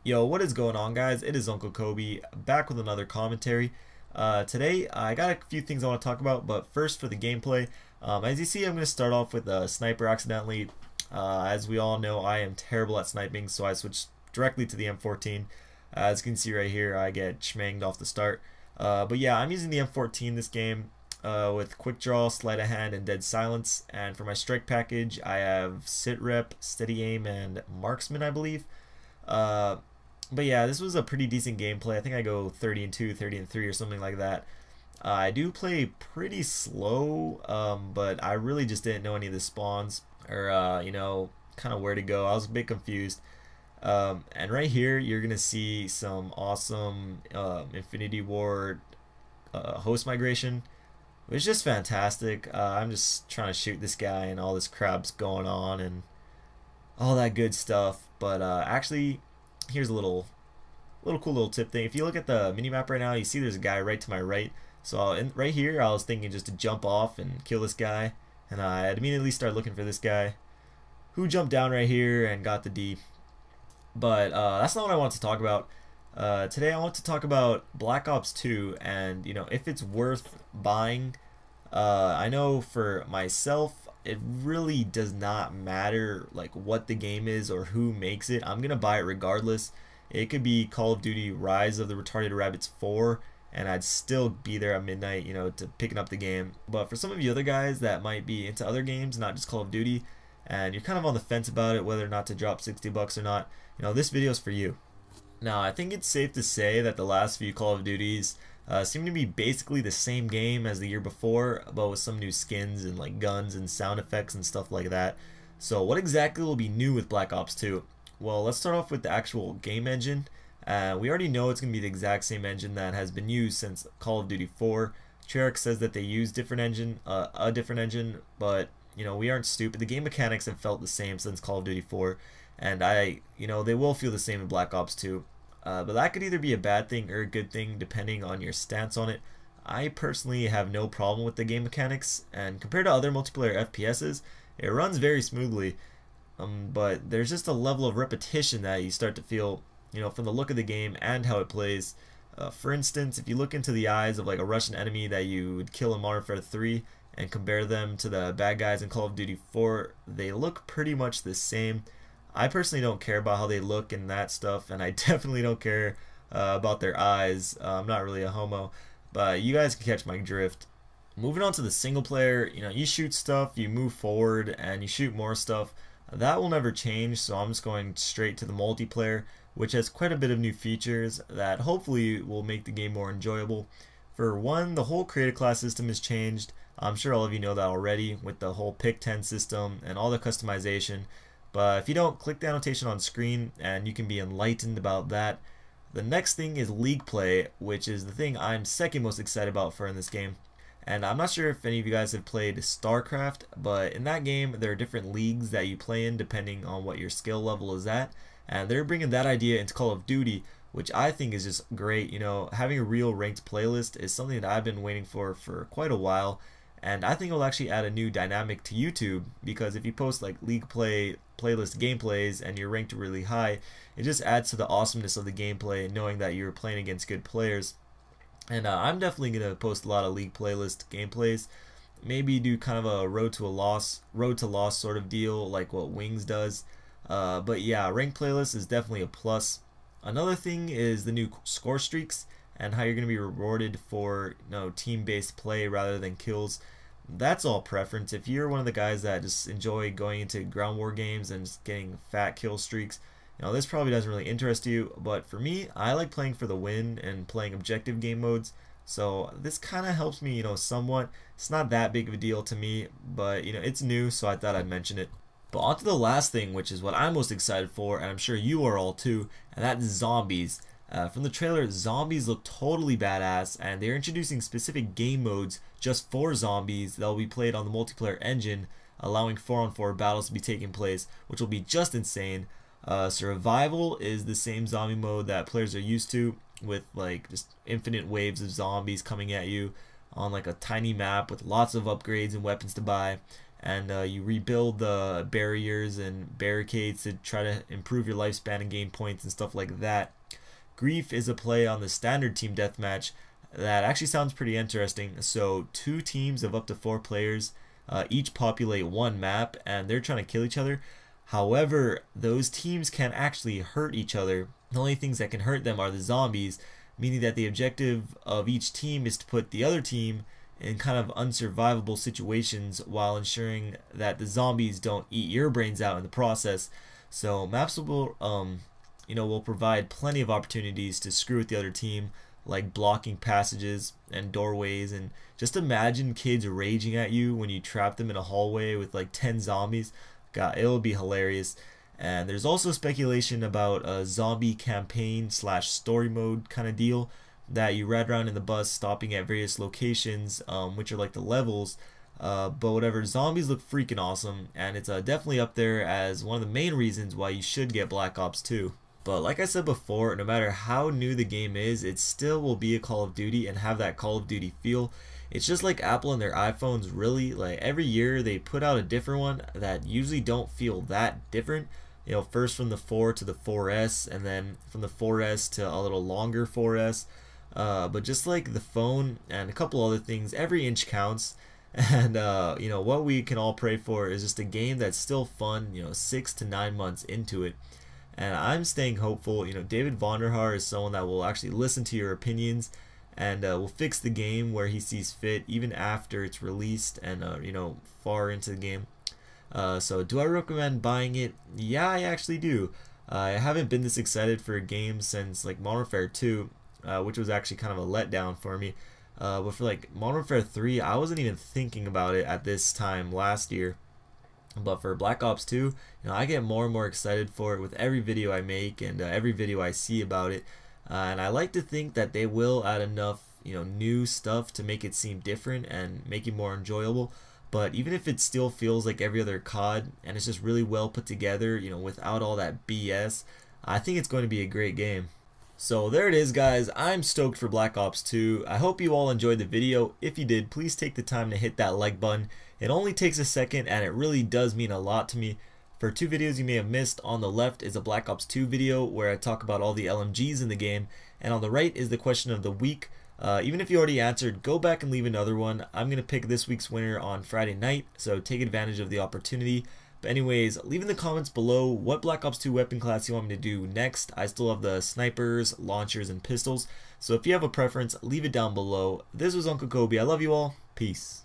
Yo, what is going on, guys? It is Uncle Kobe back with another commentary. Today, I got a few things I want to talk about, but first for the gameplay. As you see, I'm going to start off with a sniper accidentally. As we all know, I am terrible at sniping, so I switched directly to the M14. As you can see right here, I get schmanged off the start. But yeah, I'm using the M14 this game with quick draw, sleight of hand, and dead silence. And for my strike package, I have sit rep, steady aim, and marksman, I believe. But yeah, this was a pretty decent gameplay. I think I go 30 and 2, 30 and 3 or something like that. I do play pretty slow, but I really just didn't know any of the spawns or kind of where to go. I was a bit confused. And right here, you're gonna see some awesome Infinity Ward host migration, which is just fantastic. I'm just trying to shoot this guy, and all this crap's going on, and all that good stuff. But actually, here's a little cool little tip thing. If you look at the minimap right now, you see there's a guy right to my right. So right here, I was thinking just to jump off and kill this guy, and I immediately started looking for this guy, who jumped down right here and got the D. But that's not what I want to talk about. Today I want to talk about Black Ops 2 and if it's worth buying. I know for myself it really does not matter like what the game is or who makes it. I'm gonna buy it regardless. It could be Call of Duty Rise of the Retarded Rabbits 4 and I'd still be there at midnight to picking up the game. But for some of you other guys that might be into other games, not just Call of Duty, and you're kind of on the fence about it whether or not to drop 60 bucks or not, this video is for you. Now, I think it's safe to say that the last few Call of Duties seem to be basically the same game as the year before, but with some new skins and like guns and sound effects and stuff like that. So what exactly will be new with Black Ops 2? Well, let's start off with the actual game engine. We already know it's going to be the exact same engine that has been used since Call of Duty 4. Treyarch says that they use a different engine, but we aren't stupid. The game mechanics have felt the same since Call of Duty 4, and they will feel the same in Black Ops 2. But that could either be a bad thing or a good thing depending on your stance on it. I personally have no problem with the game mechanics, and compared to other multiplayer FPSs, it runs very smoothly. But there's just a level of repetition that you start to feel, from the look of the game and how it plays. For instance, if you look into the eyes of like a Russian enemy that you would kill in Modern Warfare 3 and compare them to the bad guys in Call of Duty 4, they look pretty much the same. I personally don't care about how they look and that stuff, and I definitely don't care about their eyes. I'm not really a homo, but you guys can catch my drift. Moving on to the single player, you shoot stuff, you move forward, and you shoot more stuff. That will never change, so I'm just going straight to the multiplayer, which has quite a bit of new features that hopefully will make the game more enjoyable. For one, the whole creator class system has changed. I'm sure all of you know that already with the whole pick 10 system and all the customization. But if you don't, click the annotation on screen and you can be enlightened about that. The next thing is league play, which is the thing I'm second most excited about for in this game. And I'm not sure if any of you guys have played StarCraft, but in that game there are different leagues that you play in depending on what your skill level is at. And they're bringing that idea into Call of Duty, which I think is just great. Having a real ranked playlist is something that I've been waiting for quite a while. And I think it'll actually add a new dynamic to YouTube, because if you post like league play playlist gameplays and you're ranked really high, it just adds to the awesomeness of the gameplay, knowing that you're playing against good players. And I'm definitely gonna post a lot of league playlist gameplays. Maybe do kind of a road to loss sort of deal, like what Wings does. But yeah, ranked playlist is definitely a plus. Another thing is the new score streaks and how you're gonna be rewarded for team-based play rather than kills. That's all preference. If you're one of the guys that just enjoy going into ground war games and just getting fat kill streaks, this probably doesn't really interest you. But for me, I like playing for the win and playing objective game modes. So this kind of helps me, somewhat. It's not that big of a deal to me, but it's new, so I thought I'd mention it. But on to the last thing, which is what I'm most excited for, and I'm sure you are all too, and that's zombies. From the trailer, zombies look totally badass, and they're introducing specific game modes just for zombies that will be played on the multiplayer engine, allowing 4-on-4 battles to be taking place, which will be just insane. Survival is the same zombie mode that players are used to, with like just infinite waves of zombies coming at you on like a tiny map with lots of upgrades and weapons to buy. and you rebuild the barriers and barricades to try to improve your lifespan and gain points and stuff like that. Grief is a play on the standard team deathmatch that actually sounds pretty interesting. So 2 teams of up to 4 players each populate 1 map, and they're trying to kill each other. However, those teams can actually hurt each other. The only things that can hurt them are the zombies, meaning that the objective of each team is to put the other team in kind of unsurvivable situations while ensuring that the zombies don't eat your brains out in the process. So maps will provide plenty of opportunities to screw with the other team, like blocking passages and doorways. And just imagine kids raging at you when you trap them in a hallway with like 10 zombies. God, it will be hilarious. And there's also speculation about a zombie campaign / story mode kind of deal that you ride around in the bus stopping at various locations, which are like the levels. But whatever, zombies look freaking awesome, and it's definitely up there as one of the main reasons why you should get Black Ops 2. But like I said before, no matter how new the game is, it still will be a Call of Duty and have that Call of Duty feel. It's just like Apple and their iPhones, really. Like every year they put out a different one that usually don't feel that different. You know, first from the 4 to the 4S, and then from the 4S to a little longer 4S. But just like the phone and a couple other things, every inch counts. And what we can all pray for is just a game that's still fun, 6 to 9 months into it. And I'm staying hopeful. David Vonderhaar is someone that will actually listen to your opinions and will fix the game where he sees fit, even after it's released and far into the game. So do I recommend buying it? Yeah, I actually do. I haven't been this excited for a game since like Modern Warfare 2, which was actually kind of a letdown for me. But for like Modern Warfare 3, I wasn't even thinking about it at this time last year. But for Black Ops 2, I get more and more excited for it with every video I make and every video I see about it. And I like to think that they will add enough, new stuff to make it seem different and make it more enjoyable. But even if it still feels like every other COD and it's just really well put together, without all that BS, I think it's going to be a great game. So there it is, guys. I'm stoked for Black Ops 2. I hope you all enjoyed the video. If you did, please take the time to hit that like button. It only takes a second and it really does mean a lot to me. For 2 videos you may have missed, on the left is a Black Ops 2 video where I talk about all the LMGs in the game, and on the right is the question of the week. Even if you already answered, go back and leave another one. I'm going to pick this week's winner on Friday night, so take advantage of the opportunity. But anyways, leave in the comments below what Black Ops 2 weapon class you want me to do next. I still have the snipers, launchers, and pistols, so if you have a preference, leave it down below. This was Uncle Kobe. I love you all. Peace.